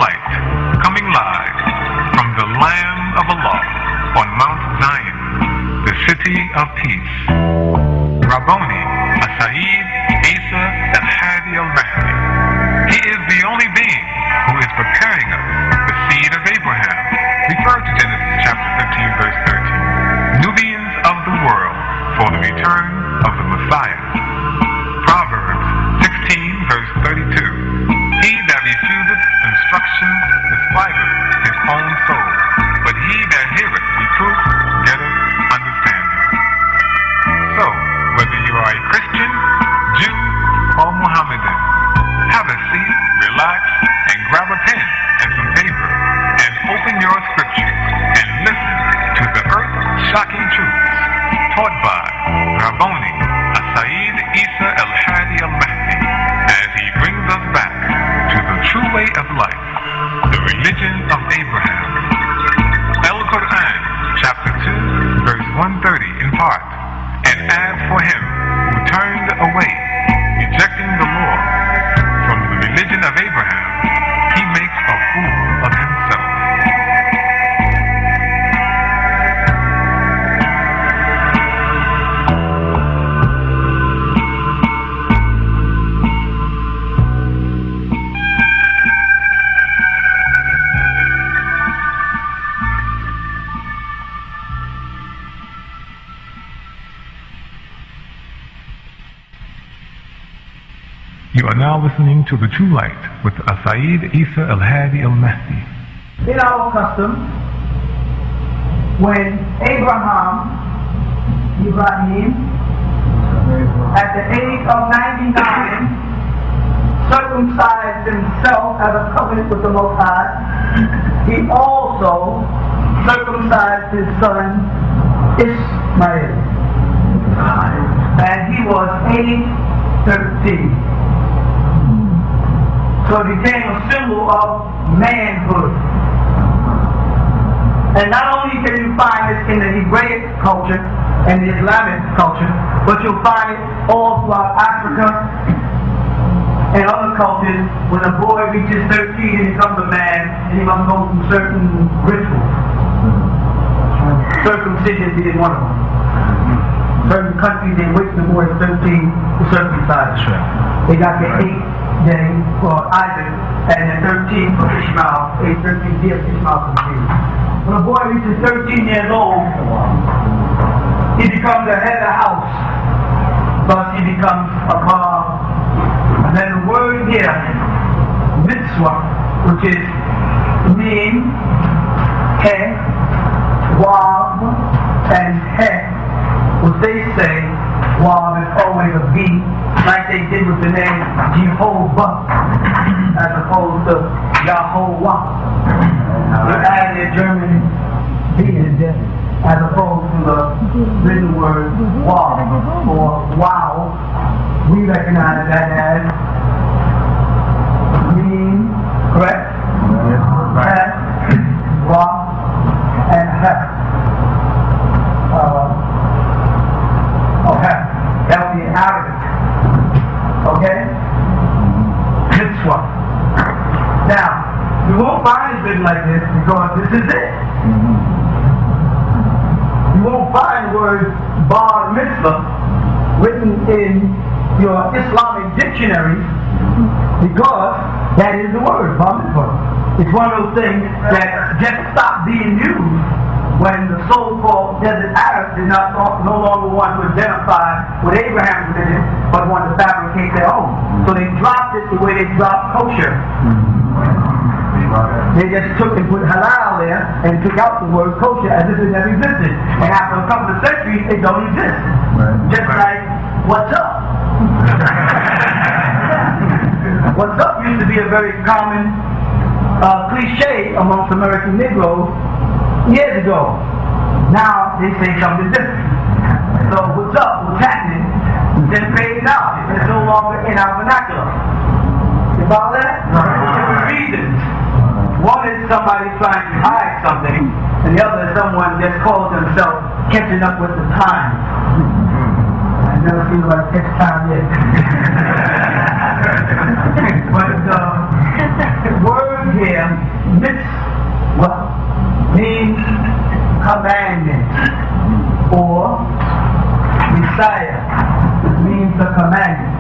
light, coming live from the Lamb of Allah on Mount Zion, the city of peace. Rabboni Sayyid Isa al-Hadi al-Mahdi. He is the only being who is preparing us, the seed of Abraham. Refer to Genesis chapter 15, verse 13. Nubians of the world for the return of the Messiah. Proverbs 16, verse 32. He that refuseth instruction despiseth his own soul, but he that heareth reproof getteth understanding. So, whether you are a Christian, Jew, or Mohammedan, have a seat, relax, and grab a pen and some paper, and open your scriptures and listen to the earth-shocking truths taught by Rabboni Sayyid Isa al-Hadi al-Mahdi as he brings us back to the true way of life, the religion of Abraham. Al-Quran, chapter 2, verse 130 in part. And as for him who turned away, rejecting the Lord from the religion of Abraham, he makes a fool of himself. You are now listening to The True Light with Sayyid Isa al-Hadi al-Mahdi. In our custom, when Ibrahim, at the age of 99, circumcised himself as a covenant with the Most High, he also circumcised his son Ismail. And he was age 13. So it became a symbol of manhood. And not only can you find this in the Hebraic culture and the Islamic culture, but you'll find it all throughout Africa and other cultures. When a boy reaches 13 and becomes a man, and he must go through certain rituals. Circumcision being one of them. Certain countries, they wait the boy 13 to circumcise. They got the 8-day for Isaac, and then 13 for Ishmael, 13 years Ishmael for Jesus. When a boy reaches 13 years old, he becomes the head of the house. Thus he becomes a bar. And then the word here, mitzvah, which is mim, he, wav, and he, what they say, wav is always a V, like they did with the name Jehovah, as opposed to Yahovah. They added a German V in there, as opposed to the written word wow or wow. We recognize that as mean, correct? Heh, wa, and heh. That would be Arabic. Okay? Mitzvah. Now, you won't find it written like this because this is it. You won't find the word bar mitzvah written in your Islamic dictionary because that is the word, bar mitzvah. It's one of those things that just stopped being used when the so-called desert Arabs did no longer want to identify with Abraham's religion, but wanted to fabricate their own. So they dropped it the way they dropped kosher. They just took and put halal there and took out the word kosher as if it never existed. And after a couple of centuries, it don't exist. Just like, what's up? What's up used to be a very common cliche amongst American Negroes years ago. Now they say something different. So what's up? What's happening? Then fades out. It's no longer in our vernacular. You follow that? Different reasons. One is somebody trying to hide something, and the other is someone just calls themselves catching up with the time. I never seen nobody catch time yet. But words here, Mitz, means commandment, or Messiah means the commandment.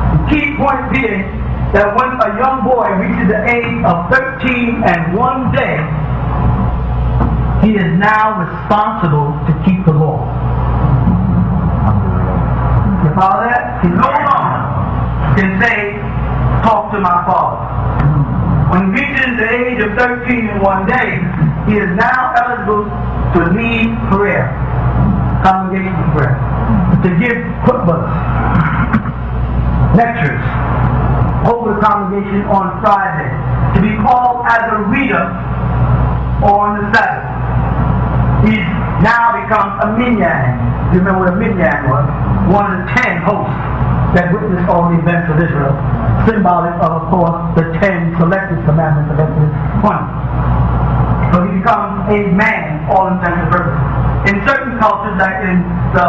The key point being that when a young boy reaches the age of 13 and 1 day, he is now responsible to keep the law. You follow that? He no longer can say, talk to my father. When he reaches the age of 13 and 1 day, he is now eligible to lead prayer, congregation prayer, to give khutbahs, lectures over the congregation on Friday, to be called as a reader on the Sabbath. He's now become a minyan. You remember what a minyan was? One of the 10 hosts that witnessed all the events of Israel, symbolic of course, the 10 selected commandments of Exodus 20. So he becomes a man, all intents and purposes. In certain cultures, like in the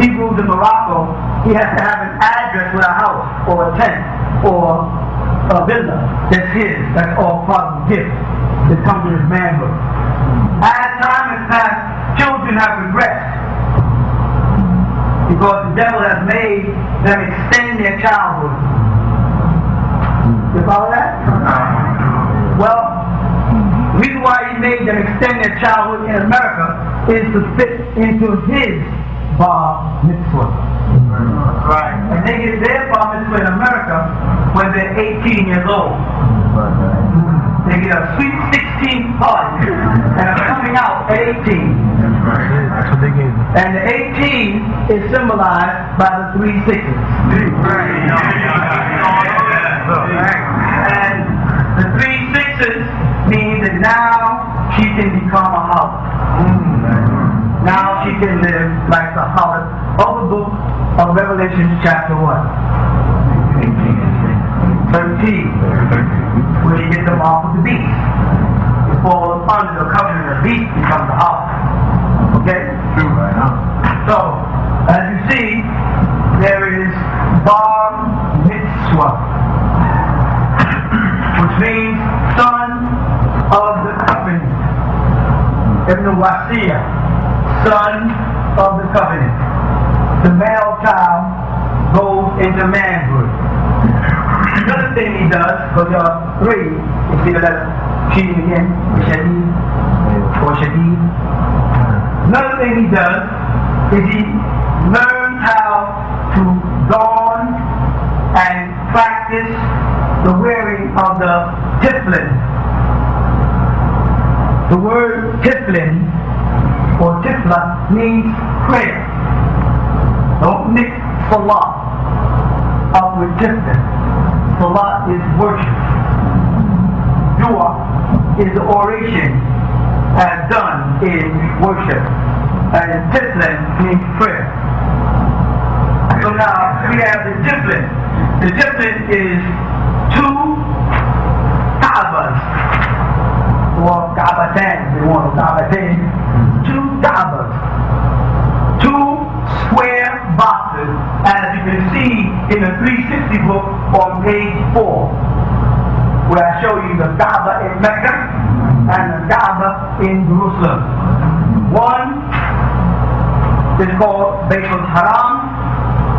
Hebrews in Morocco, he has to have an address with a house, or a tent, or a villa that's his. That's all part of the gift that comes with his manhood. As time has passed, children have regressed, because the devil has made them extend their childhood. You follow that? Well, the reason why he made them extend their childhood in America is to fit into his bar mitzvah. Right. And they get their bar mitzvah in America when they're 18 years old. They get a sweet 16 party and are coming out at 18. That's what they gave me. And the 18 is symbolized by the 3 6s. And the 3 6s mean that now she can become a harlot. Now she can live like the harlot of the book of Revelation chapter 1. 13. Where you get them off of the beast. You fall under the covenant of the beast, becomes a harlot. Okay? So, as you see, there is bar mitzvah, which means son of the covenant. Ibn Wasiya, son of the covenant. The male child goes into manhood. Another thing he does, because there are 3, you see the letter Sheen again, Shadid, or Shadid. Another thing he does is he learns how to don and practice the wearing of the tiflin. The word tiflin or tifla means prayer. Don't mix salah up with tiflin. Salah is worship. Dua is the oration as done in worship. And tiflin means prayer. So now we have the tiflin. The tiflin is 2 Kaabas, or Kaabatan, if you want, Kaabatan. 2 Kaabas. 2 square boxes, as you can see in the 360 book on page 4, where I show you the Kaaba in Mecca and the Kaaba in Jerusalem. One is called Baitul Haram,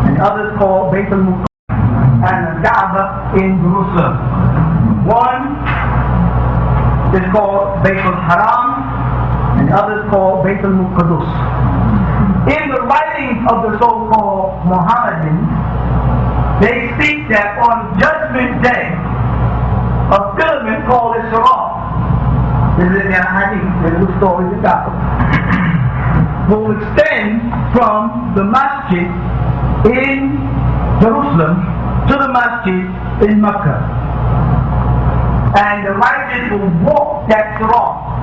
and the other is called Baitul Muqaddas, and the Kaaba in Jerusalem. One is called Baitul Haram, and the other is called Baitul Muqaddas. In the writings of the so-called Mohammedans, they speak that on Judgment Day, a filament called Isra, this is in their hadith, there's the stories of God, will extend from the masjid in Jerusalem to the masjid in Mecca. And the righteous will walk that Isra.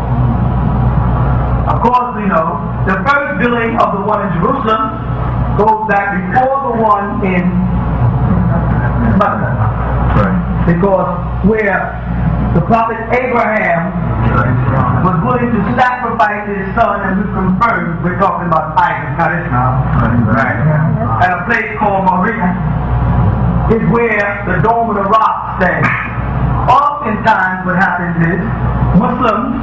Of course, we know the first building of the one in Jerusalem goes back before the one in Mecca. Right. Because where the prophet Abraham was willing to sacrifice his son, and we confirmed, we're talking about Isaac, not Ishmael. Right. At a place called Moriah is where the Dome of the Rock stands. Oftentimes what happens is Muslims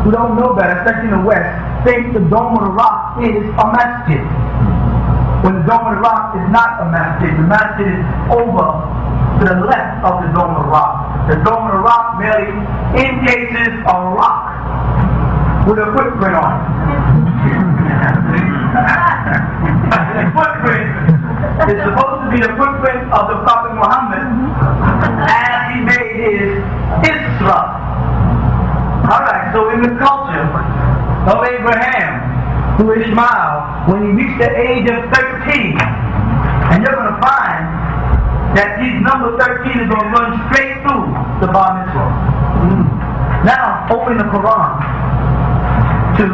who don't know better, especially in the West, think the Dome of the Rock is a masjid. When the Dome of the Rock is not a masjid, the masjid is over to the left of the Dome of the Rock. The Dome of the Rock merely encases a rock with a footprint on it. The footprint is supposed to be the footprint of the Prophet Muhammad as he made his Isra. Alright, so in the culture of Abraham to Ishmael, when he reached the age of 13, and you're going to find that his number 13 is going to run straight through the Bar Mitzvah. Now, open the Quran to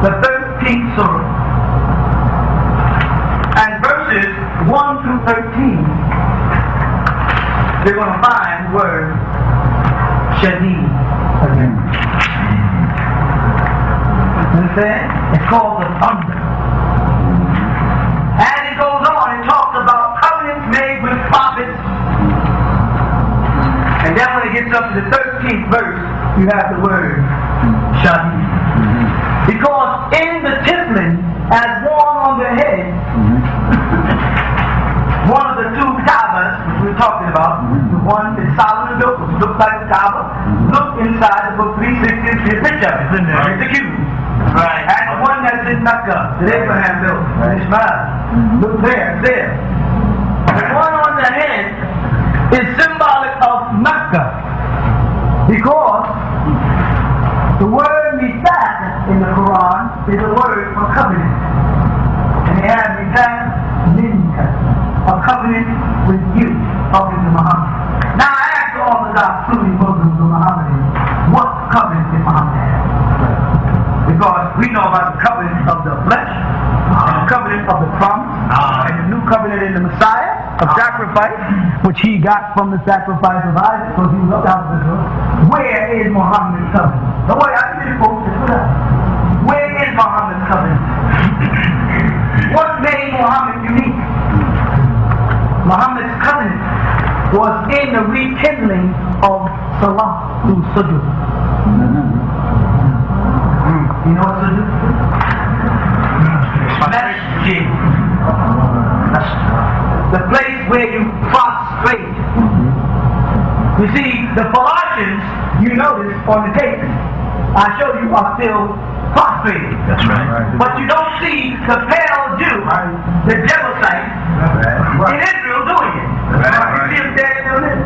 the 13th surah. And verses 1 through 13, you're going to find the word Shadeed again. Understand? It's called the thunder. And it goes on and talks about covenants made with prophets. And then when it gets up to the 13th verse, you have the word Shadeed. Because in the Tiflin, as worn on the head, one of the two Kaabas, which we were talking about, the one that Solomon built, which looks like a Kaaba, look inside the book 360 and see a picture of it. It's in there. It's a cube. Right. And the one that's in Mecca, that Abraham built, Ishmael. Look there, it's there. The one on the head is symbolic of Mecca. Because the word Mithaq in the Quran is a word for covenant. And they have Mithaq Minka, a covenant with you, talking to Muhammad. Now I ask all the Sunni Muslims of Muhammad, what covenant did Muhammad have? Because we know about the covenant of the flesh, and the covenant of the promise, and the new covenant in the Messiah of sacrifice, which he got from the sacrifice of Isaac, because he was out of Israel. Where is Muhammad's covenant? Don't worry, I can get it, folks. Where is Muhammad's covenant? What made Muhammad unique? Muhammad's covenant was in the rekindling of Salah through Sujood. You know what Sujood is? Masjid. The place where you prostrate. You see, the Colossians, you notice on the tape, I show you are still prostrated. That's right. But you don't see the pale Jew, the Jebusite, in Israel doing it. You see him there doing it?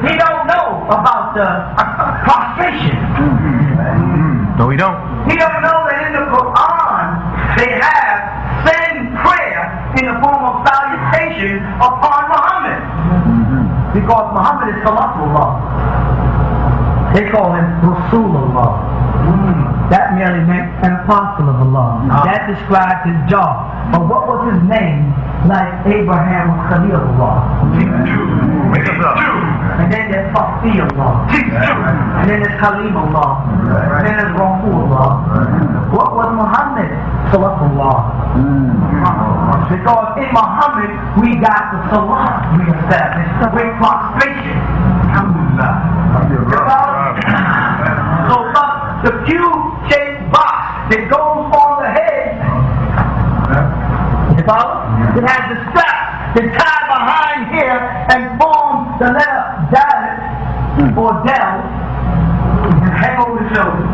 He don't know about the prostration. No, we don't. He don't know that in the Quran they have send prayer in the form of salutation upon Muhammad. Because Muhammad is Salatullah. They call him Rasulullah. That merely meant an apostle of Allah. That described his job. But what was his name? Like Abraham was Khalilullah. And then there's Fafiyullah. And then there's Kalimullah. And then there's Rasulullah. What was Muhammad? Salatullah. Because in Muhammad we got the Salat we established with prostration. Alhamdulillah. So the cube-shaped box that goes on the head, you follow? It has the strap that tie behind here and form the letter Dalet or Del and hang over the shoulder.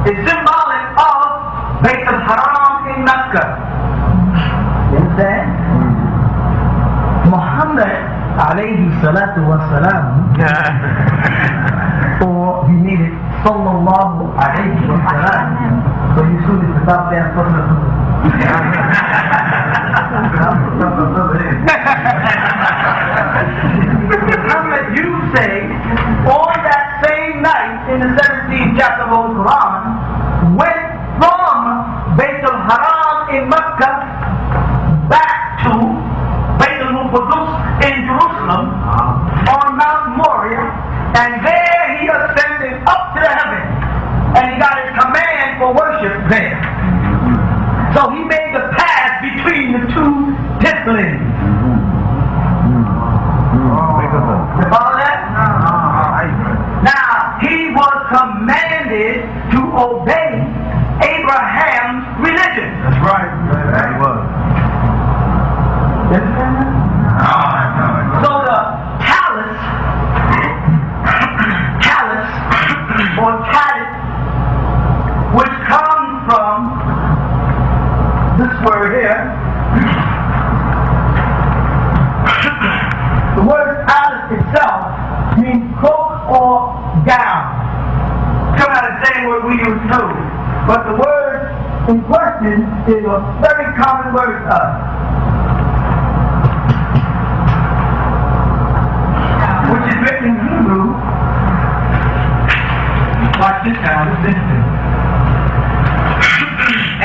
It's symbolic of Bayt al-Haram in Mecca. You understand? Muhammad alayhi salatu wa salam, or he needed sallallahu alayhi wa salam. So you soon to stop there and put Muhammad, you say, on that same night in the 17th chapter of the Quran, went from Bayt al-Haram in Mecca back to Bayt al-Muqaddas in Jerusalem on Mount Moriah, and there he ascended up to the heaven, and he got his command for worship there. discipline. You follow that? Now, he was commanded to obey Abraham's religion. That's right. He was. You understand that? So the talus or talent, which comes from this word here, the word talus itself means cloak or gown. Come out of the same word we use too. But the word in question is a very common word to us, which is written in Hebrew. Watch this now, listen.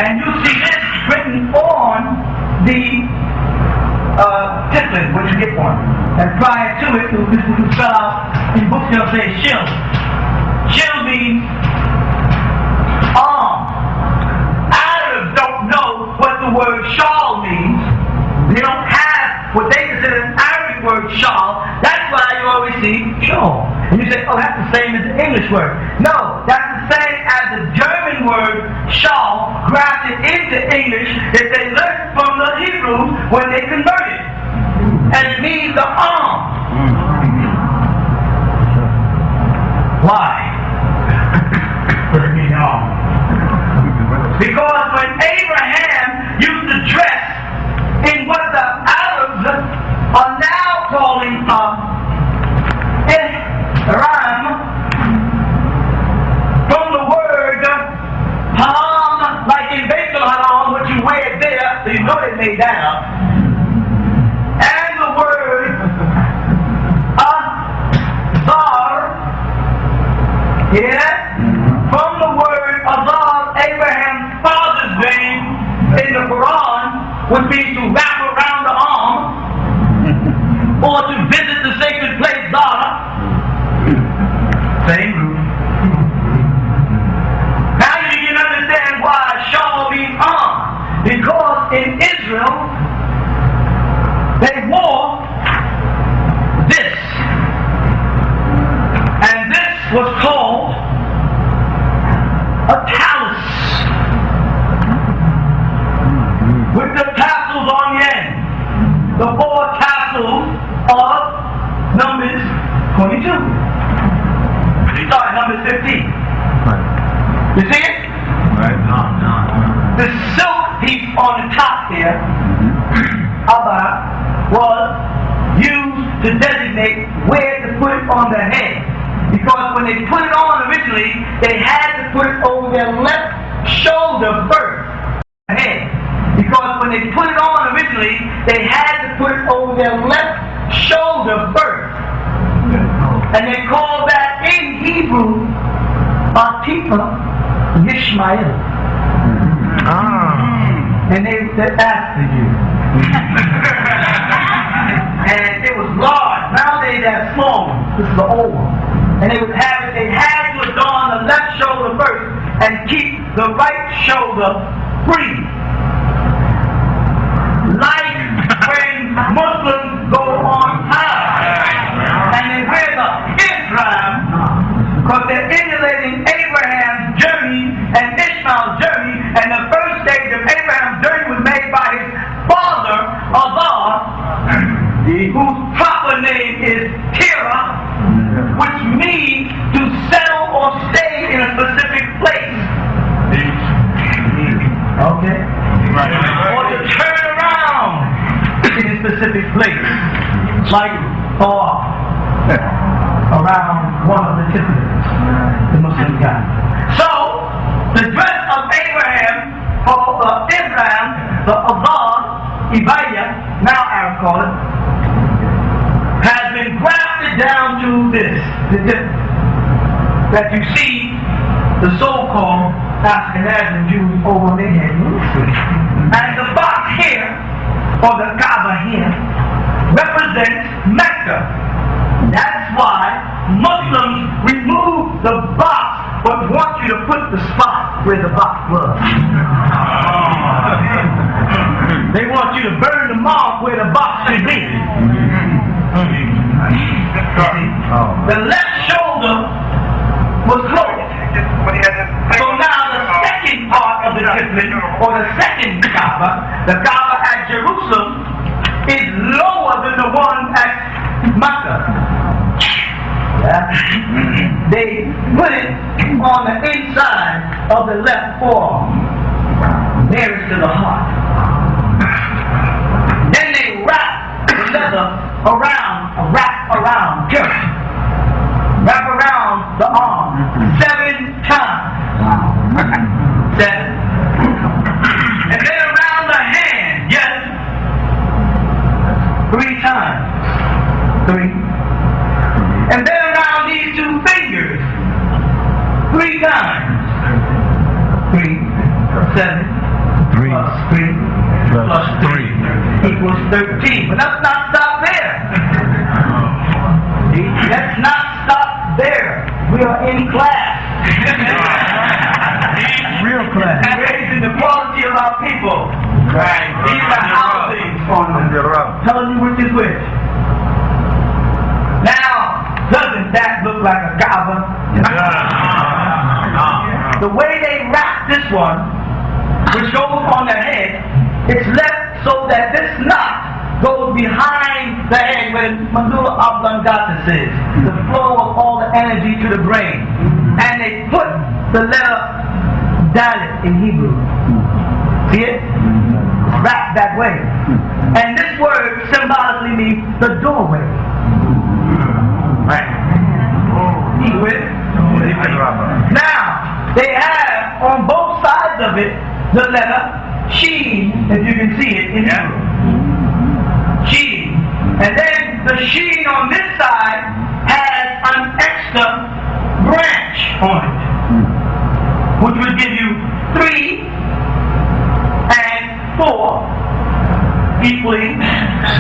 And you see this written on the discipline, which you get one. And prior to it, this will spell out in books, they'll say shield. Shield means arm. Arabs don't know what the word shawl means. They don't have what they consider an Arabic word shawl. That's why you always see shawl. And you say, oh, that's the same as the English word. No, that's the same as the German word shawl, grafted into English that they learned from the Hebrews when they converted. And it means the arm. Why? What does it mean arm? Because when Abraham used to dress in what the Arabs are now calling Ihram, from the word haram, like in Baitul Haram, what you wear there, so you know they made that up, and the word Azar, from the word Azar, Abraham's father's name in the Quran would be to wrap around the arm or to visit the sacred place Zara. Same group. Now you can understand why shawl means arm. Because in Israel, they wore this. And this was called a talus, with the tassels on the end. The 4 tassels of Numbers 22. Sorry, Numbers 15. You see it? Right. No. The silk piece on the top here, Abba, was used to designate where to put it on the head. Because when they put it on originally, they had to put it over their left shoulder first. Head. Because when they put it on originally, they had to put it over their left shoulder first. And they called that in Hebrew Atifa Yishmael. And they said after you. And it was large. Nowadays that's small. This is the old one. And they would have it, they had to adorn the left shoulder first and keep the right shoulder free. Like when Muslims go on Hajj and they wear the Ihram because they're emulating Abraham's journey and Ishmael's journey, and the first stage of Abraham's journey was made by his father, Azar, whose proper name is Terah, which means to settle or stay in a specific place. Okay? Or to turn around in a specific place. Like around one of the disciplines, the Muslim guy. So, the dress of Abraham, or Abraham, the Azar, Ibaya, now Arab call it, has been grafted down to this, that you see the so-called Ashkenazi Jews over their head. And the box here, or the Kaaba here, represents Mecca. That's why Muslims remove the box but want you to put the spot where the box was. They want you to burn the mark where the box should be. The left shoulder was closed. So now the second part of the Tiflin, or the second Kaaba, the Kaaba at Jerusalem, is lower than the one at Mecca. Yeah. They put it on the inside of the left forearm, nearest to the heart. Then they wrap the leather around, wrap around the arm 7 times. 7. And then around the hand, yes, 3 times. 3. And then around these 2 fingers, 3 times. 3, 7, 3 plus 3 plus 3 equals 13. But let's not stop there. Let's not stop there. We are in class. Real class. And raising the quality of our people. Right. These are housings on the road. Telling you which is which. Now, doesn't that look like a Kaaba? The way they wrap this one, which goes on the head, it's left so that this knot goes behind the head where medulla oblongata is, the flow of all the energy to the brain. And they put the letter Dalit in Hebrew. See it? Wrapped that way. And this word symbolically means the doorway. Right. Now, they have on both sides of it the letter Sheen, if you can see it in Hebrew. Sheen. And then the Sheen on this side has an extra branch on it, which will give you 3 and 4 equaling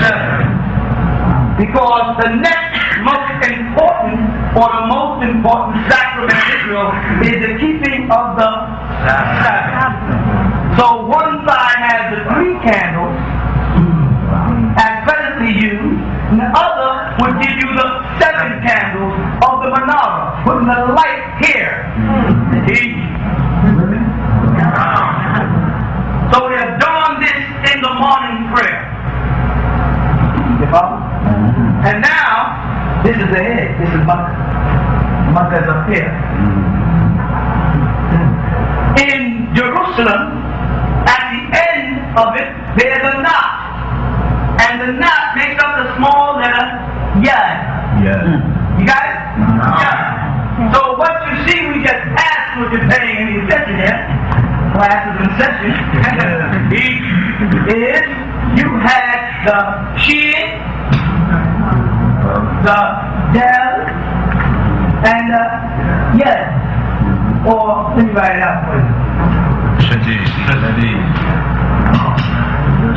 7. Because the next most important, or the most important sacrament in Israel is the keeping of the Sabbath. So one side has the 3 candles, as presently used, and the other would give you the 7 candles of the menorah, putting the light here. So they have done this in the morning prayer. And now, this is the head. This is Makkah. Makkah is up here. In Jerusalem, at the end of it, there's a knot. And the knot makes up the small letter Yad. Yeah. You got it? Yeah. So what you see, we just asked what you're paying any attention here. Classes in session. Is you had the Shin, the Del, and the Yed. Or, let me write it out for you.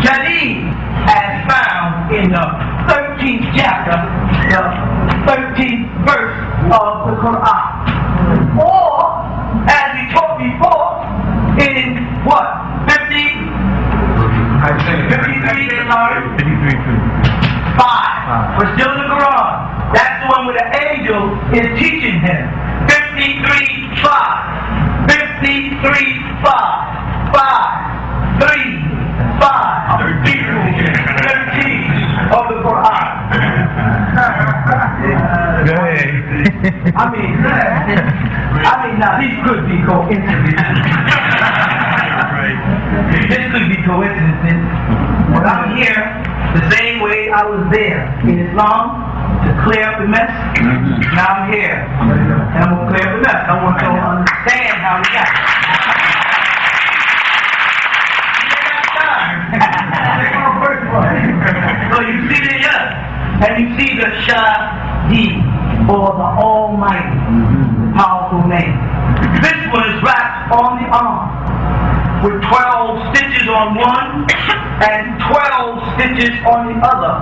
Shadid, as found in the 13th chapter, the 13th verse of the Quran. Or, as we talked before, in what? 53, sorry? 5. We're still in the Quran. That's the one where the angel is teaching him. 53, 5. 53, 5. 5, 3, 5. 13 of the Quran. I mean, now these could be coincidences. This could be coincidences. But I'm here the same way I was there in Islam to clear up the mess. Now I'm here, and I'm going to clear up the mess. I want to understand how we got it. So you see the Yad, and you see the Shadi, or the Almighty, powerful name. This one is wrapped on the arm with 12 stitches on one and 12 stitches on the other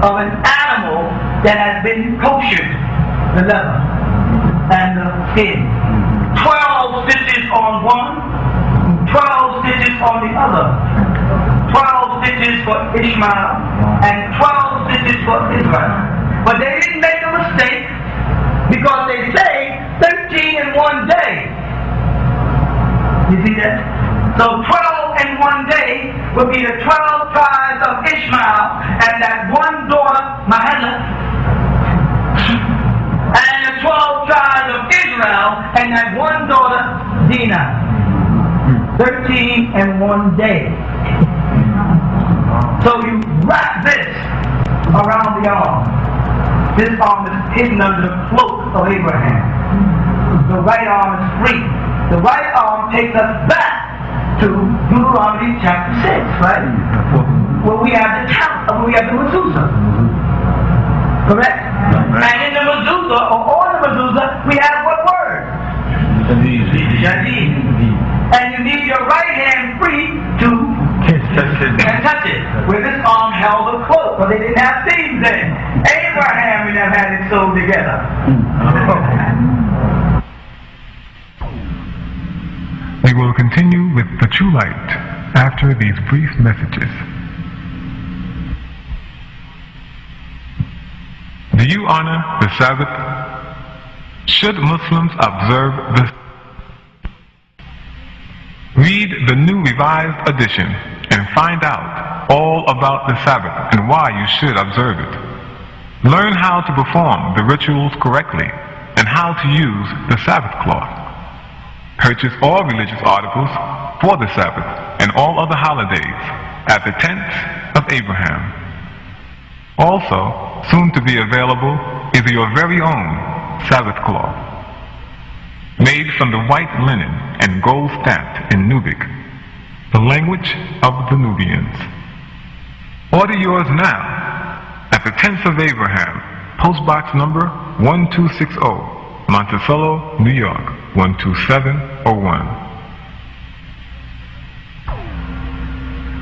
of an animal that has been koshered, the leather and the skin. 12 stitches on one, 12 stitches on the other, 12 stitches stitches for Ishmael and 12 stitches for Israel. But they didn't make a mistake because they say 13 in one day. You see that? So 12 in one day would be the 12 tribes of Ishmael and that one daughter, Mahela, and the 12 tribes of Israel and that one daughter, Dinah. 13 in one day. So you wrap this around the arm. This arm is hidden under the cloak of Abraham. The right arm is free. The right arm takes us back to Deuteronomy chapter 6, right? Where we have the count, we have the mezuzah. Correct? And in the mezuzah, or on the mezuzah, we have what word? Yadid. And you need your right hand free to touch it. Where this arm held a cloak, but they didn't have thieves then. Abraham would have had it sewed together. We will continue with the true light after these brief messages. Do you honor the Sabbath? Should Muslims observe the Read the New Revised Edition and find out all about the Sabbath and why you should observe it. Learn how to perform the rituals correctly and how to use the Sabbath cloth. Purchase all religious articles for the Sabbath and all other holidays at the Tents of Abraham. Also, soon to be available is your very own Sabbath cloth, made from the white linen and gold stamped in Nubic, the language of the Nubians. Order yours now at the Tents of Abraham, Post Box number 1260, Monticello, New York, 12701.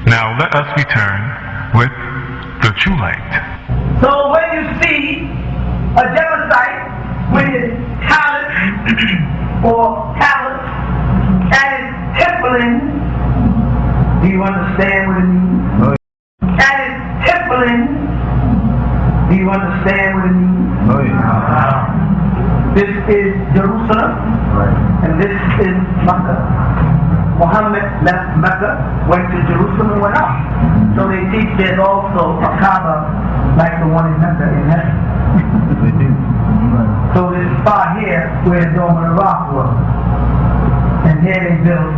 Now let us return with the true light. So when you see a Jebusite with his talent or talent and his tippling, do you understand what it means? And his tippling, do you understand what it means? This is Jerusalem, and this is Mecca. Muhammad left Mecca, went to Jerusalem, and went up. So they teach there's also a Kaaba like the one in Mecca in heaven. So this spot here where the Dome of the Rock was. And here they built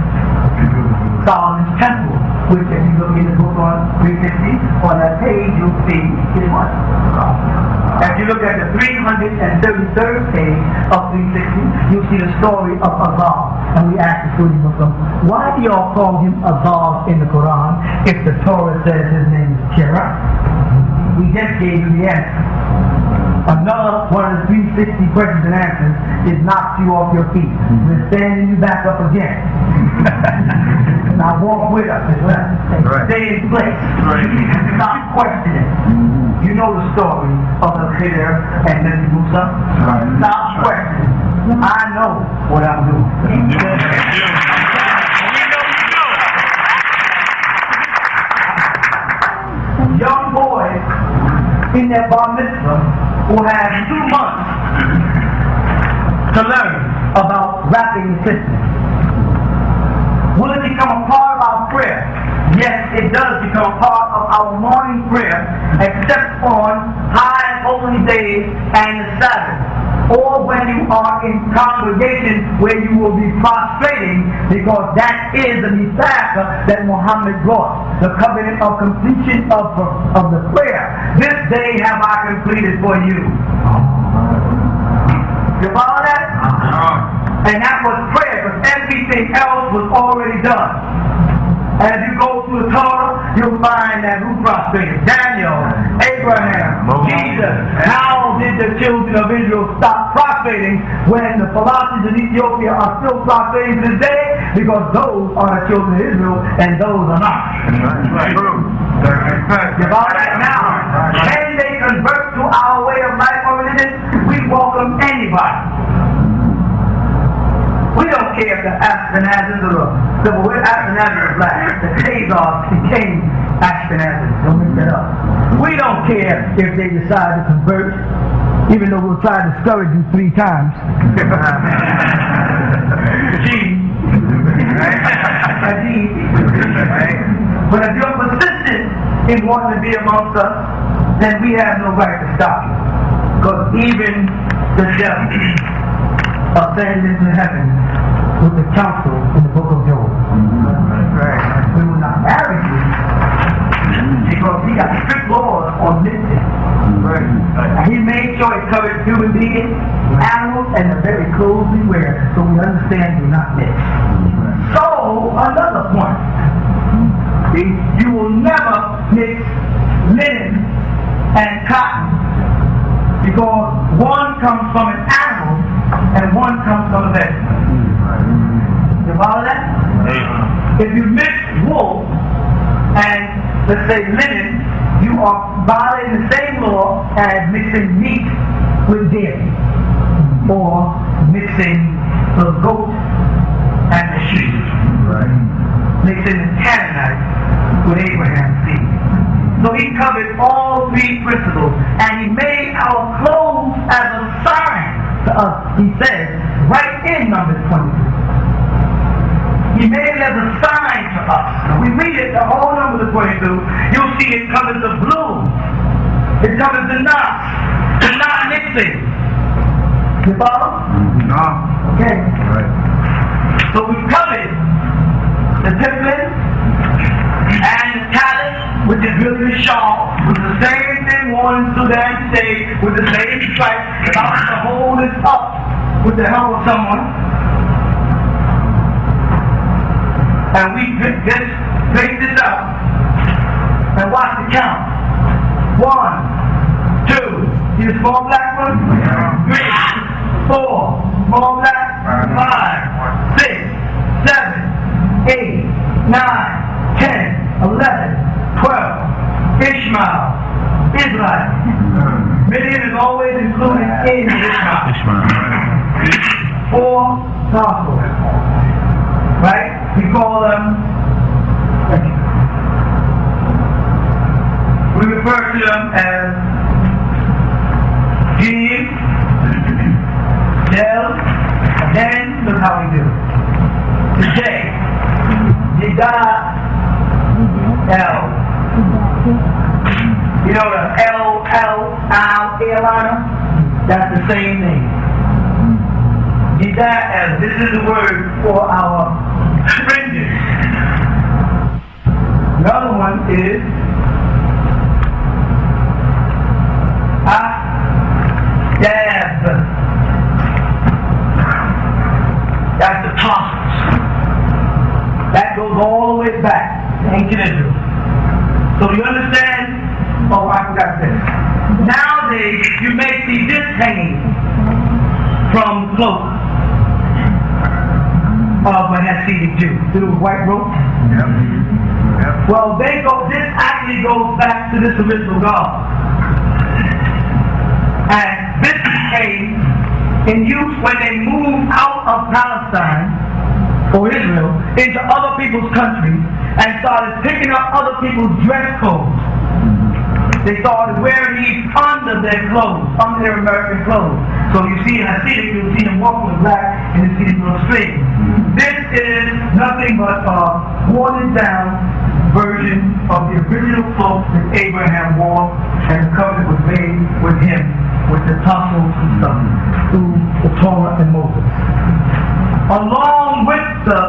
Solomon's Temple, which if you look in the book on 350, on that page you'll see is what? If you look at the 333rd page of 360, you'll see the story of Azar. And we asked the student Muslims, why do y'all call him Azar in the Quran if the Torah says his name is Kira? We just gave you the answer. Another one of the 360 questions and answers is knock you off your feet. We're standing you back up again. Now walk with us. Stay in place. Stop questioning. You know the story of the Khidr and Nabi Musa. Stop questioning. I know what I'm doing. Young boys in their bar mitzvah who have 2 months to learn about wrapping the system. Will it become a part of our prayer? Yes, it does become a part of our morning prayer, except on high holy days and the Sabbath, or when you are in congregation where you will be prostrating, because that is the Mithaq that Muhammad brought, the covenant of completion of the prayer. This day have I completed for you. You follow that? And that was prayer, because everything else was already done. As you go through the Torah, you'll find that who prostrated? Daniel, Abraham, Jesus. How did the children of Israel stop prostrating when the philosophers in Ethiopia are still prostrating to this day? Because those are the children of Israel and those are not. You follow that now? Can they convert to our way of life or religion? We welcome anybody. We don't care if the Ashkenazis or the Ashkenazis are black. The Khazars became Ashkenazis. Don't make that up. We don't care if they decide to convert, even though we'll try to discourage you 3 times. But if you're persistent in wanting to be amongst us, then we have no right to stop you. Because even the devil ascended into heaven with the counsel in the book of Job. We will not marry you because he got strict laws on mixing. He made sure he covered human beings, animals, and the very clothes we wear, so we understand do not mix. So, another point. You will never mix linen and cotton because one comes from an animal and one comes from a vegetable. You follow that? If you mix wool and, let's say, linen, you are violating the same law as mixing meat with dairy or mixing the goat and the sheep. Mixing the Canaanites with Abraham's seed. So he covered all 3 principles, and he made our clothes as a sign to us. He says, right in Numbers 22. He made it as a sign to us. We read it, the whole Numbers 22, you'll see it covers the blue. It covers the knots, the not mixing. You follow? No. Okay. Right. So we covered the tefillin and the talent, which is really the shawl, with the same thing worn in Sudan today, with the same stripe, about to hold it up with the help of someone. And we just take this up and watch the count. 1, 2, see the small black one? 3, 4, small black, 5, 6, 7, 8, 9, 10, 11, 12, Ishmael, Israel. Midian is always included in Ishmael. 4 Tarsus. Right? We call them, we refer to them as Gid, Del, and then look how we do it. Today, Jidah, L. You know the airliner? That's the same thing. Jidah, L. This is the word for our fringes. Another one is Dab. That's the tassels. That goes all the way back to ancient Israel. So you understand? Oh, I forgot this. Nowadays, you may see this hanging from cloak of a Hasidic Jew. See the white rope? Yep. Well, this actually goes back to this original God. And this became in use when they moved out of Palestine or Israel into other people's countries and started picking up other people's dress codes. They started wearing these under their clothes, under their American clothes. So you see in Hasidic, you'll see them walking with black and you see them little straight. This is nothing but a watered down version of the original cloak that Abraham wore, and the covenant was made with him with the tassels and stuff through the Torah and Moses. Along with the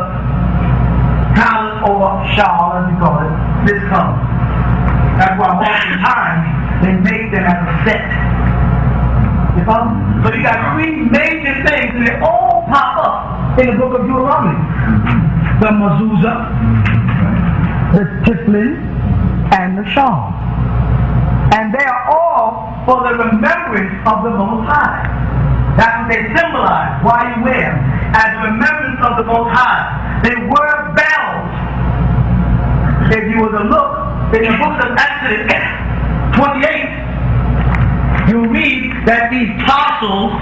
talent or shawl, as we call it, this comes. That's why oftentimes they make them as a set. You follow? So you got 3 major things, and they all pop up in the book of Deuteronomy. The mezuzah, the tefillin, and the shawl. And they are all for the remembrance of the Most High. That's what they symbolize, why you wear them. As remembrance of the Most High. They were bells. If you were to look in the book of Exodus 28, you read that these tassels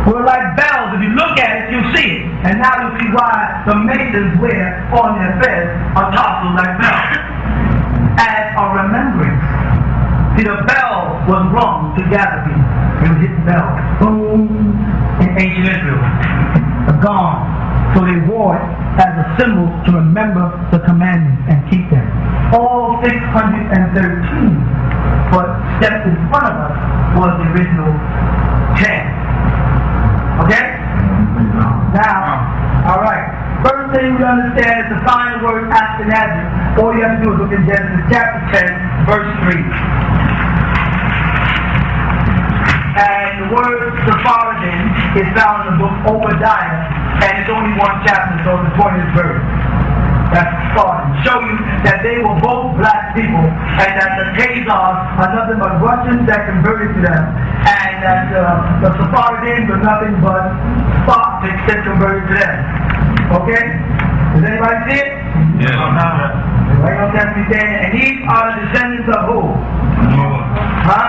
were like bells. If you look at it, you'll see it. And now you see why the masons wear on their beds a tassel like bells. song to gather people. It would hit the bell. Boom. In ancient Israel. A gong. So they wore it as a symbol to remember the commandments and keep them. All 613 but steps in front of us was the original 10. Okay? Now, alright. First thing we understand is the final word after Nazareth. All you have to do is look in Genesis chapter 10, verse 3. And the word Sephardim is found in the book Obadiah, and it's only one chapter, so it's the 20th verse. That's Sephardim. Show you that they were both black people, and that the Khazars are nothing but Russians that converted to them, and that the Sephardim were nothing but Spartans that converted to them. Okay? Does anybody see it? Yeah. Right on that and these are the descendants of who? Huh?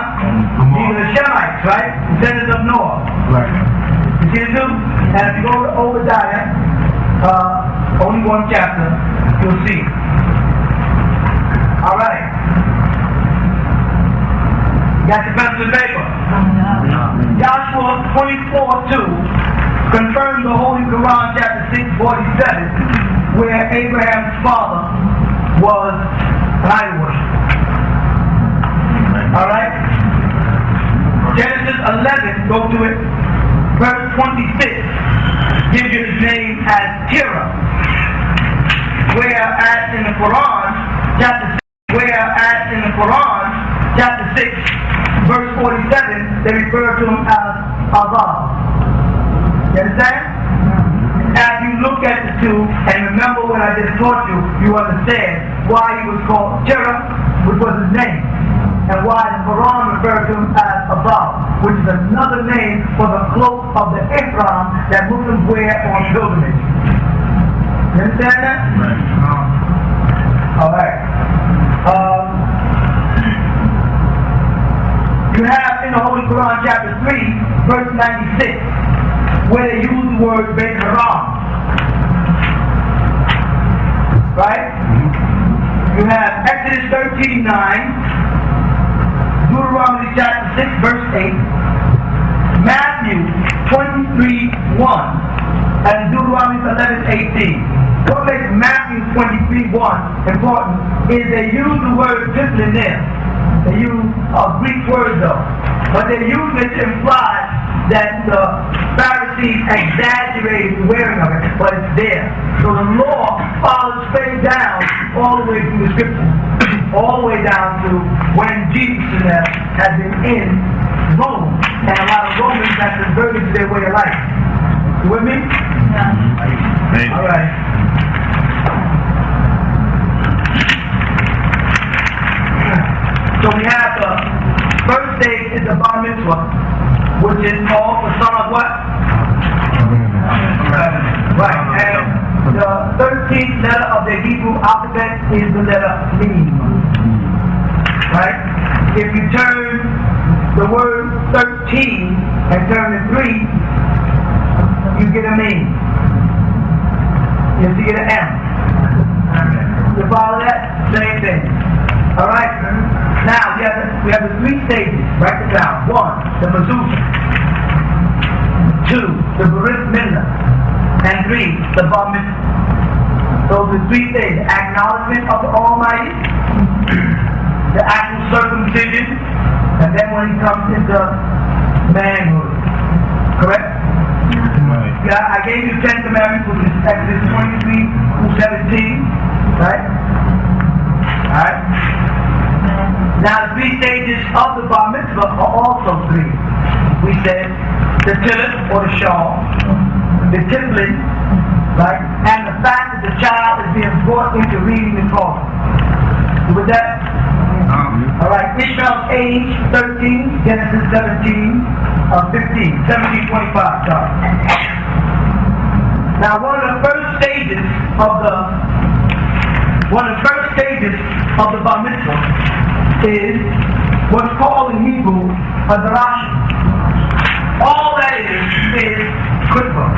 These are the Shemites, right? Descendants of Noah. Right. You see the two? And if you go to Obadiah, only one chapter, you'll see. Alright. You got your pencil and paper? Joshua 24:2 confirms the Holy Quran, chapter 6:47, where Abraham's father was an idol worshiper. Alright? Genesis 11, go to it, verse 26, gives you his name as Terah. Whereas in the Quran, chapter 6, verse 47, they refer to him as Allah. You understand? As you look at the two, and remember what I just taught you, you understand why he was called Terah, which was his name, and why the Quran referred to him as Abba, which is another name for the cloak of the ihram that Muslims wear on pilgrimage. You understand that? Right. Alright. You have in the Holy Quran, chapter 3, verse 96, where they use the word Beit Haram. Right? You have Exodus 13:9, Deuteronomy chapter 6, verse 8, Matthew 23:1, and Deuteronomy 11:18. What makes Matthew 23:1 important is they use the word discipline there. They use a Greek word though, but they use it to imply that the Pharisees exaggerated the wearing of it, but it's there. So the law follows straight down all the way through the scripture, all the way down to when Jesus had been in Rome, and a lot of Romans had converted to their way of life. You with me? Yeah. All right. So we have the first stage is the bar mitzvah, which is called the son of what? Right. And the 13th letter of the Hebrew alphabet is the letter Mim. Right? If you turn the word 13 and turn to 3, you get a Mim. You get an M. You follow that? Same thing. Alright? Now, we have the 3 stages. Write it down. 1, the Mezuzah. 2, the Brit Milah. And 3, the Bar Mitzvah. Those are the 3 stages. Acknowledgement of the Almighty, the actual circumcision, and then when he comes into manhood. Correct? Right. Yeah, I gave you 10 commandments, which is Exodus 23:17. Right? Alright? Now, the 3 stages of the bar mitzvah are also 3. We said the tillet or the shawl, the tiflin, right, and the fact that the child is being brought into reading the Torah. You with that? All right. Ishmael's age 13, Genesis 17:25. Sorry. Now, one of the first stages of the bar mitzvah is what's called in Hebrew a drasha. All that is khutbah.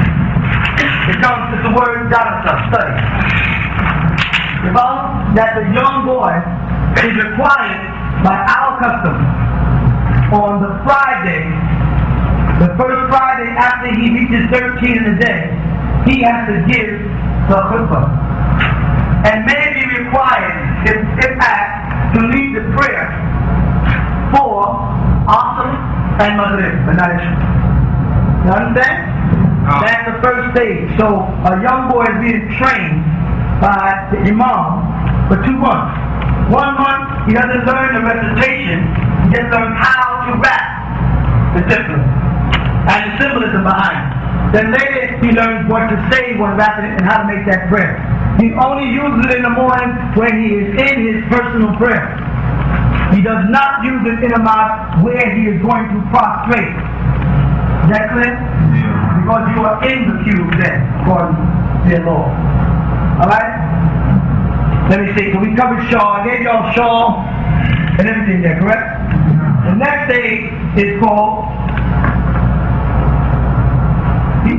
It comes to the word darasa, study. You follow? That the young boy is required by our custom on the Friday, the first Friday after he reaches 13 in a day, he has to give the chuppah. And may be required, if asked, to lead the prayer for Asr and Maghrib, the night. You understand? That's the first stage. So a young boy is being trained by the Imam for 2 months. 1 month, he doesn't learn the recitation, he just learns how to rap the discipline and the symbolism behind it. Then later, he learns what to say when rapping it and how to make that prayer. He only uses it in the morning when he is in his personal prayer. He does not use it in a mosque where he is going to prostrate. Is that clear? Yeah. Because you are in the cube then, according to their law. Alright? Let me see. So we covered Shaw. I gave y'all Shaw and everything there, correct? The next stage is called he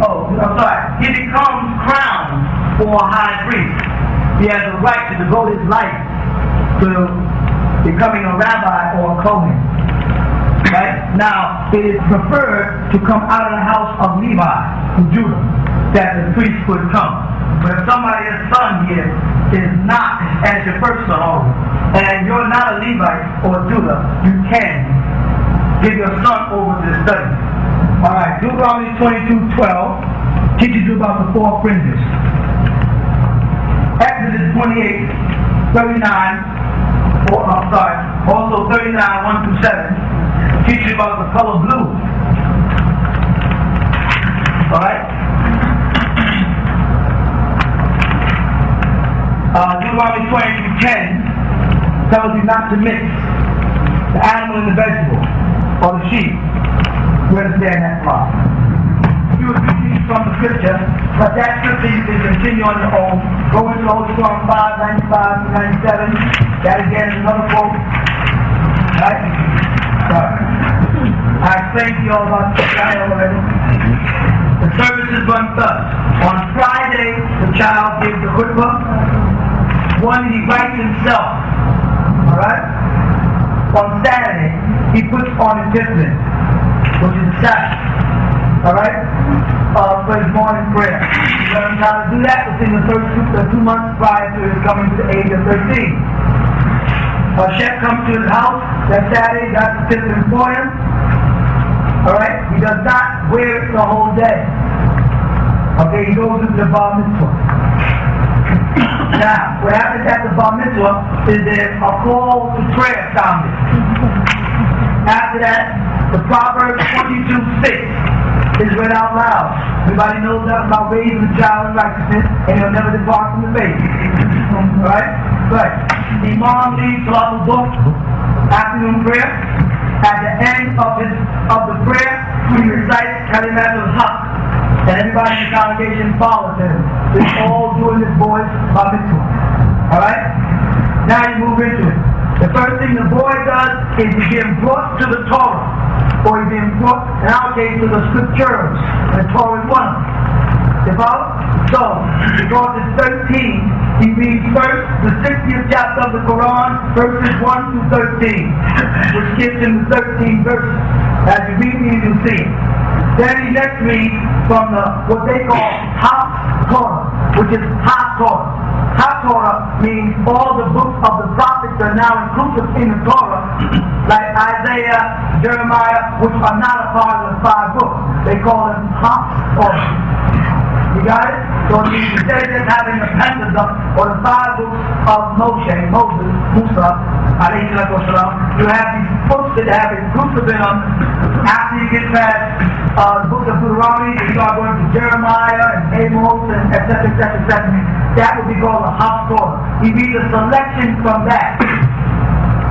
becomes crowned for a high priest. He has the right to devote his life to becoming a rabbi or a Kohen. Right? Now, it is preferred to come out of the house of Levi, from Judah, that the priest would come. But if somebody's son here is not, as your first son, and you're not a Levite or Judah, you can give your son over to the study. Alright, Deuteronomy 22:12 teaches you about the 4 fringes. Exodus 28:39, also 39, 1 through 7, teaches you about the color blue. Alright? Deuteronomy 22:10 tells you not to mix the animal and the vegetable, or the sheep. You understand that part. You would read from the scripture, but that scripture you can continue on your own. Go into Holy Psalm 5:95 to 97. That again is another quote. Right? I explained to you all about this guy already. The services run thus. On Friday, the child gives the chuppah. One, he writes himself. Alright? On Saturday, he puts on his discipline, which is Sabbath. Alright? For his morning prayer. He learns how to do that within the first 2 months prior to his coming to the age of 13. A chef comes to his house that Saturday, got the discipline for him. Alright? He does not wear it the whole day. Okay, he goes into the bar mitzvah. Now, what happens at the bar mitzvah is there's a call to prayer sounded. After that, the Proverbs 22:6 is read out loud. Everybody knows that about raising a child in righteousness, and he'll never depart from the faith. Right? Right. The Imam leads throughout the book, afternoon prayer. At the end of the prayer, he recites Kalimat al-Haq, and everybody in the congregation follows him. They're all doing this voice by mitzvah. Alright? Now you move into it. The first thing the boy does is he's being brought to the Torah, or he's being brought, in our case, to the scriptures. The Torah is one of them. So, because it's 13, he reads first the 60th chapter of the Quran, verses 1 through 13, which gives him the 13 verses. As you read these, you'll see. Then he next reads from what they call Haf Torah, which is Haf Torah. Haf Torah means all the books of the prophets are now inclusive in the Torah, like Isaiah, Jeremiah, which are not a part of the 5 books. They call them Haf Torah. You got it? So it means instead of just having the Pentateuch or the 5 books of Moses, Musa, you have these books that have inclusive in them. After you get past the book of Deuteronomy, you start going to Jeremiah and Amos and etc. That would be called a Haftorah. He reads a selection from that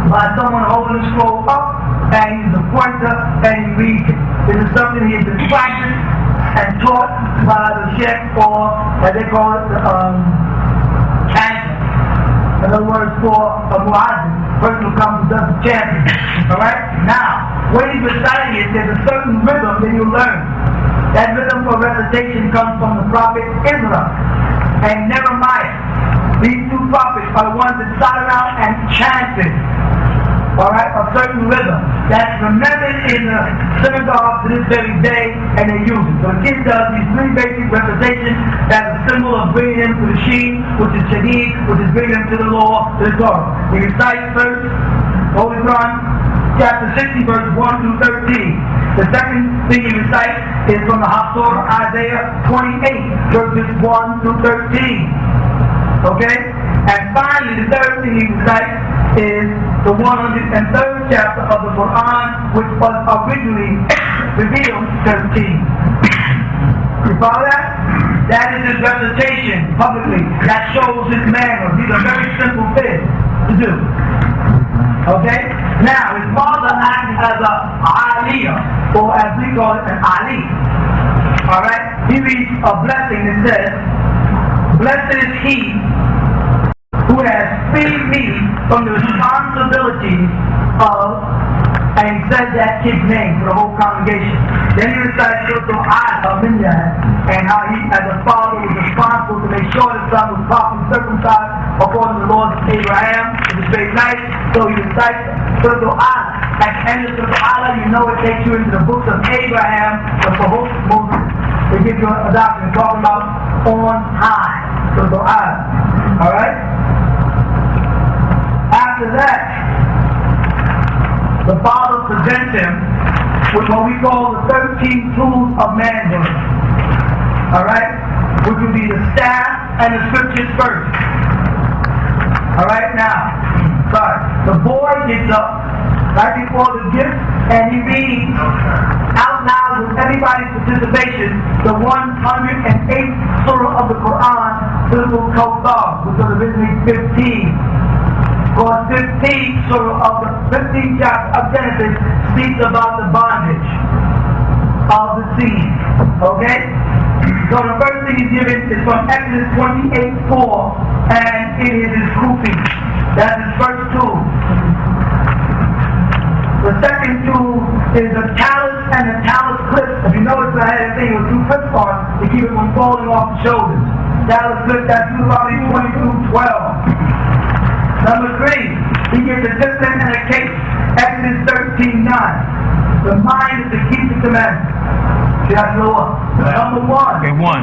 by someone holding the scroll up and he's the pointer and he reads it. This is something he has been practiced and taught by the sheikh, or as they call it, the chanter. In other words, for a muazzin, person who comes and does the chanting. Alright? Now, when he's reciting it, there's a certain rhythm that you learn. That rhythm for recitation comes from the prophet Israel and Nehemiah. These 2 prophets are the ones that sat around and chanted alright, a certain rhythm that's remembered in the synagogue to this very day, and they use it. So the kid does these three basic recitations as a symbol of bringing him to the Sheen, which is Shadid, which is bringing him to the law, to the Torah. He recites first, Holy Quran, chapter 60, verse 1 through 13. The second thing he recites is from the Haftorah, Isaiah 28, verses 1 through 13. Okay? And finally, the third thing he recites is the 103rd chapter of the Quran, which was originally revealed 13. You follow that? That is his recitation publicly. That shows his manner. These are very simple things to do. Okay? Now, his father acted as a aliyah, or as we call it, an ali. Alright? He reads a blessing that says, "Blessed is he who has freed me from the responsibility of," and he said that kid's name for the whole congregation. Then he recites Surah Al-Minyan, and how he, as a father, was responsible to make sure his son was properly circumcised according to the laws of Abraham, which is very nice. So he recites Surah Al. At the end of Surah Al, you know it takes you into the books of Abraham, the Prophet Moses. They give you a doctrine talking about on high. Surah Al. Alright? After that, the father presents him with what we call the 13 tools of manhood. Alright? Which would be the staff and the scriptures first. Alright, now, the boy gets up right before the gift and he reads out loud with everybody's participation the 108th surah of the Quran, Surah Al-Kawthar, which was originally 15. Because 15 surah of the 15th chapter of Genesis speaks about the bondage of the seed. Okay? So the first thing he's given is from Exodus 28:4, and it is his kufi. That's his first tool. The second tool is the talus and the talus clip. If you notice, I had a thing with two clips on to keep it from falling off the shoulders. Talus clip, that's Deuteronomy 22:12. Number 3, he gets a discipline and a case. Exodus 13:9. The mind is to keep the commandments. That's Noah. Number 1. Okay, 1.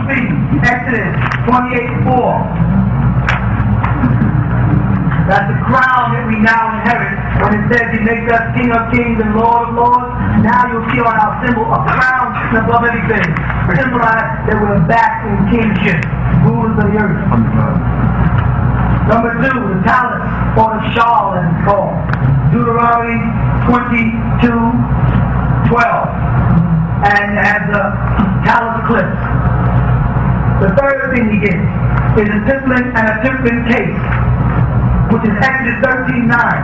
Exodus 28:4. That's the crown that we now inherit. When it says he makes us King of Kings and Lord of Lords, now you'll see on our symbol a crown above everything. Symbolize that we're back in kingship, rulers of the earth. Number 2, the talent, or the shawl as it's called. Deuteronomy 22:12. And it has the talent clips. The third thing he gets is a discipline and a discipline case, which is Exodus 13:9.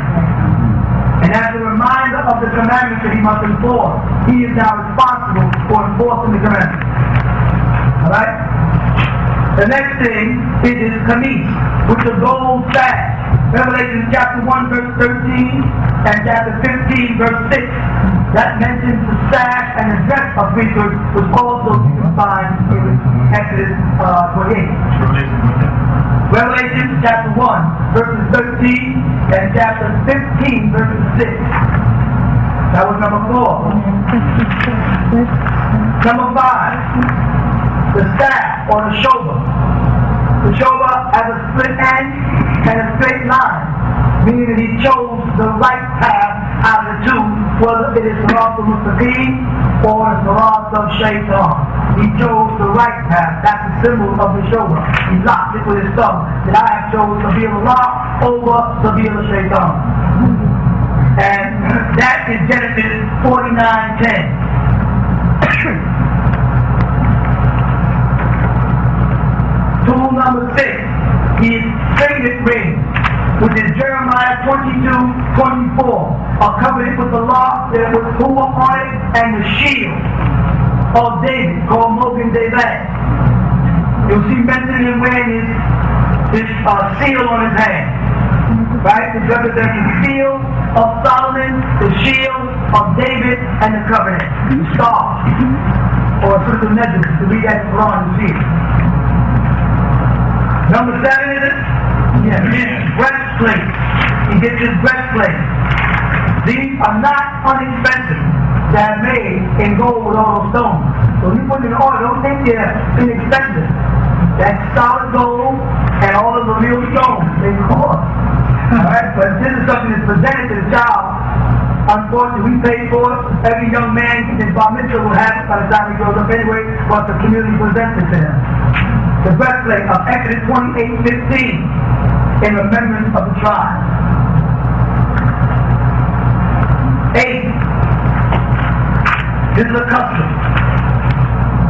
And as a reminder of the commandments that he must enforce, he is now responsible for enforcing the commandments. Alright? The next thing is his kameez, which is a gold sash. Revelation chapter 1 verse 13 and chapter 15 verse 6. That mentions the sash and the dress of priesthood, which also you can find in Exodus 28. Revelation chapter 1 verses 13 and chapter 15 verses 6. That was number 4. Number 5. The staff or the shoulder. The shoulder has a split end and a straight line, meaning that he chose the right path out of the two, whether it is Sarat al-Mustaqim or the Sarat al-Shaytan. He chose the right path. That's the symbol of the shoulder. He locked it with his thumb. That I have chosen Sabil Allah over Sabil al-Shaytan. And that is Genesis 49:10. Tool number 6 is signet ring, which is Jeremiah 22:24. A covenant with the law that was Hua on it, and the shield of David called Mogen David. You'll see mentioned him wearing his seal on his hand. Right? It represents the seal of Solomon, the shield of David, and the covenant. Star. Or a sort of necklace to read that Quran and see it. Number 7 is it? Yeah. His breastplate. He gets his breastplate. These are not inexpensive to have made in gold with all those stones. So when you put it in oil, don't think they're inexpensive. That's solid gold and all of the real stones they cost. Alright, but this is something that's presented to the child. Unfortunately, we pay for it. Every young man in his bar mitzvah will have it by the time he grows up anyway, but the community presents it to him. The breastplate of Exodus 28:15 in remembrance of the tribe. 8. This is a custom.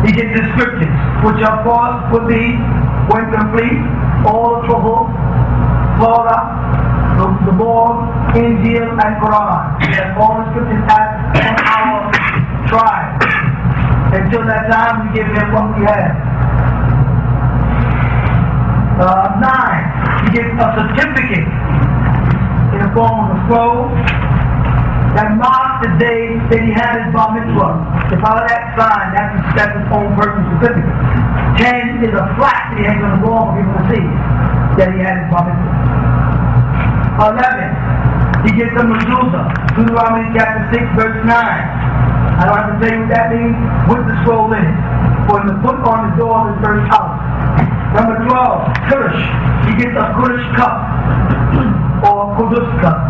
He gets the scriptures, which of course would be, when complete, all the Torah, the Lord, Injil, and Quran. That's all the scriptures have on our tribe. Until that time, we give him what we have. 9. He gets a certificate in the form of a scroll that marks the day that he had his bar mitzvah. If all that sign, that's his own personal certificate. 10 is a plaque that he hangs on the wall for people to see that he had his bar mitzvah. 11. He gets a mezuzah. Deuteronomy chapter 6, verse 9. I don't have to tell you what that means. With the scroll in it. For him to put on the door of his first house. Number 12. Kudush. He gets a Kudush cup. Or Kudush cup.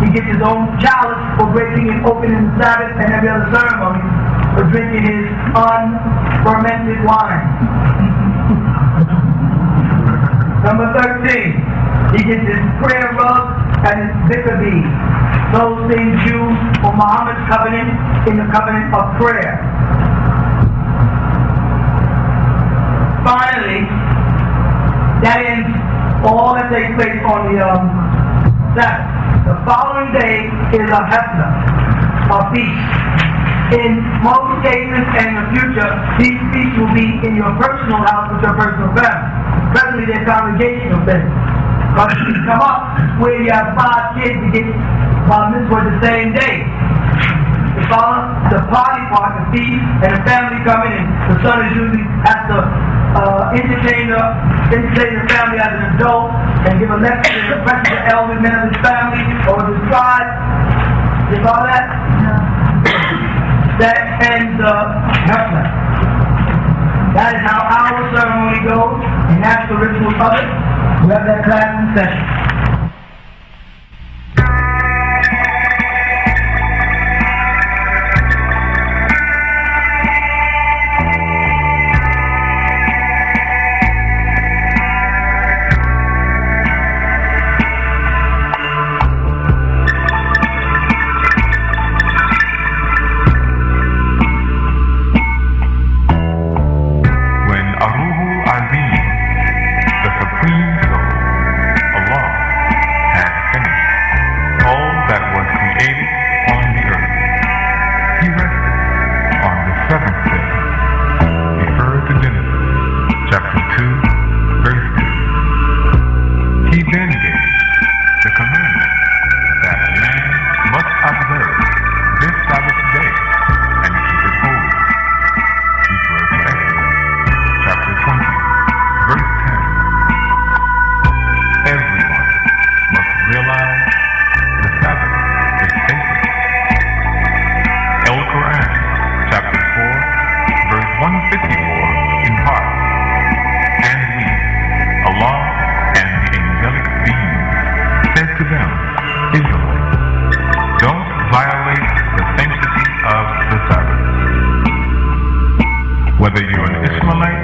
He gets his own chalice for breaking and opening the Sabbath and every other ceremony. For drinking his unfermented wine. Number 13. He gets his prayer rug and his zikr bead. Those things used for Muhammad's covenant in the covenant of prayer. Finally, that ends all that takes place on the Sabbath. The following day is a hefna, a feast. In most cases and in the future, these feasts will be in your personal house with your personal family. Presently, they're congregational things. But if you come up where you have 5 kids to get bar mitzvah the same day. The party part, the feast, and the family coming in. The son is usually has to entertain the family as an adult and give a lecture to the rest of the elder men of his family or his tribe. Is all that? That ends hefna. That is how our ceremony goes, and that's the ritual of it. We have that class in session. Whether you're an Ismailite